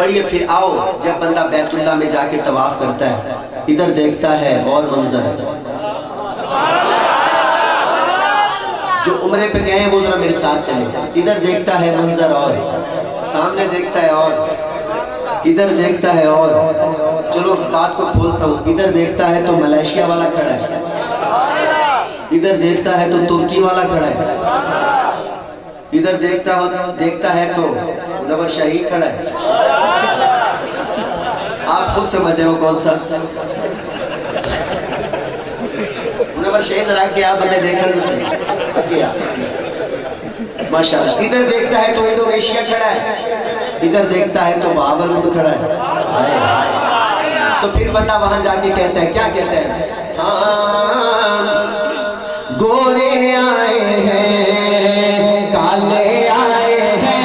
پڑھیے پھر آؤ جب بندہ بیت اللہ میں جا کے طواف کرتا ہے ادھر دیکھتا ہے اور منظر ہے. جو عمرے پہ گئے ہیں وہ ذرا میرے ساتھ چلے. ادھر دیکھتا ہے منظر اور سامنے دیکھتا ہے اور ادھر دیکھتا ہے اور چلو بات کو کھولتا ہوں. ادھر دیکھتا ہے تو ملیشیا والا کھڑا ہے, ادھر دیکھتا ہے تو ترکی والا کھڑا ہے, ادھر دیکھتا ہے تو منور شاہی کھڑا ہے. آپ خود سمجھ رہے ہو کون سا منور شاہی ذرا کیا بندے دیکھنے سے کیا ماشاءاللہ. ادھر دیکھتا ہے تو انڈونیشیا کھڑا ہے, ادھر دیکھتا ہے تو بہاولپور کھڑا ہے. تو پھر بندہ وہاں جا کے کہتا ہے, کیا کہتا ہے؟ ہاں گورے آئے ہیں کالے آئے ہیں,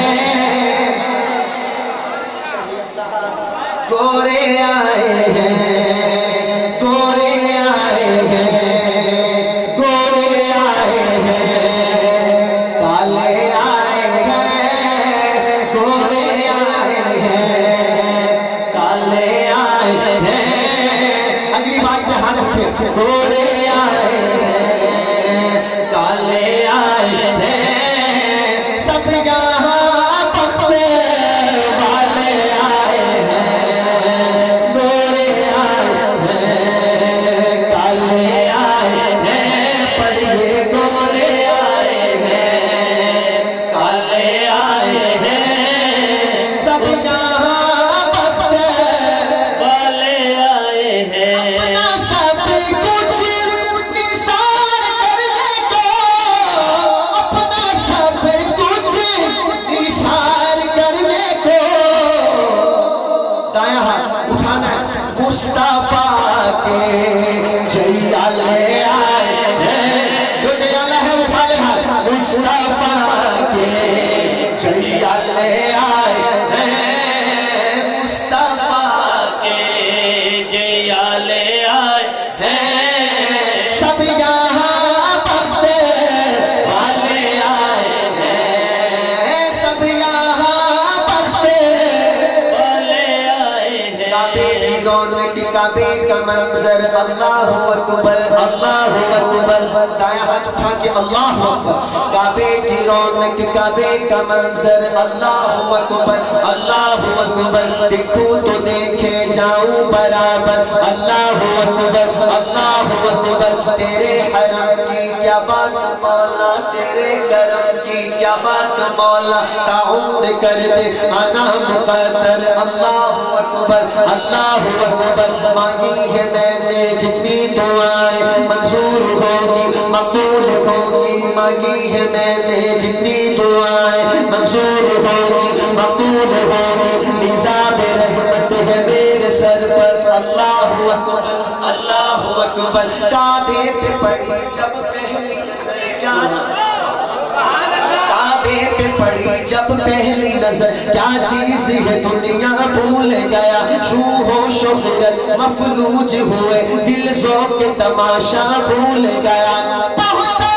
گورے آئے ہیں گورے آئے ہیں گورے آئے ہیں کالے آئے ہیں گورے آئے ہیں کالے آئے ہیں. اگلی بات پہ ہاتھ اٹھے. گورے آئے ہیں کالے آئے ہیں سب یہاں پختے والے آئے ہیں گورے آئے ہیں کالے آئے ہیں. پڑھیے گورے آئے ہیں کالے آئے ہیں سب یہاں پختے والے آئے ہیں. اپنا سب کچھ نثار کرنے کو, اپنا سب کچھ نثار کرنے کو دائیں ہاتھ اٹھانا ہے. مصطفیٰ کے جیالے آئے ہیں, جو جیالہ ہے اٹھا لے ہاتھ. مصطفیٰ کے جیالے آئے ہیں, مصطفیٰ کے جیالے آئے ہیں سب یہاں پختے والے آئے ہیں سب یہاں پختے والے آئے ہیں. کعبے کی رونق کعبے کا منظر اللہ اکبر اللہ اکبر. دائیں ہاتھ اٹھا کے اللہ اکبر. کعبے کی رونق کعبے کا منظر اللہ اکبر اللہ اکبر. دیکھوں تو دیکھے جاؤں برابر اللہ اکبر اللہ اکبر. تیرے حرم کی کیا بات مولا, تیرے کرم کی کیا بات مولا, تعمر کر دے انا مقدر اللہ اکبر اللہ اکبر. مانگی ہے میں نے جتنی دعائیں منظور ہوگی مقبول ہوگی, مانگی ہے میں نے جتنی دعائیں منظور ہوگی مقبول ہوگی. نظام رحمت ہے میرے سر پر اللہ اکبر اللہ اکبر. کعبے پہ پڑی جب پہلی نظر, کیا کعبے پہ پڑی جب پہلی نظر, کیا چیز ہے دنیا بھول گیا. روح و شہرت مفلوج ہوئے, دل ذوق تماشا بھول گیا. پہنچا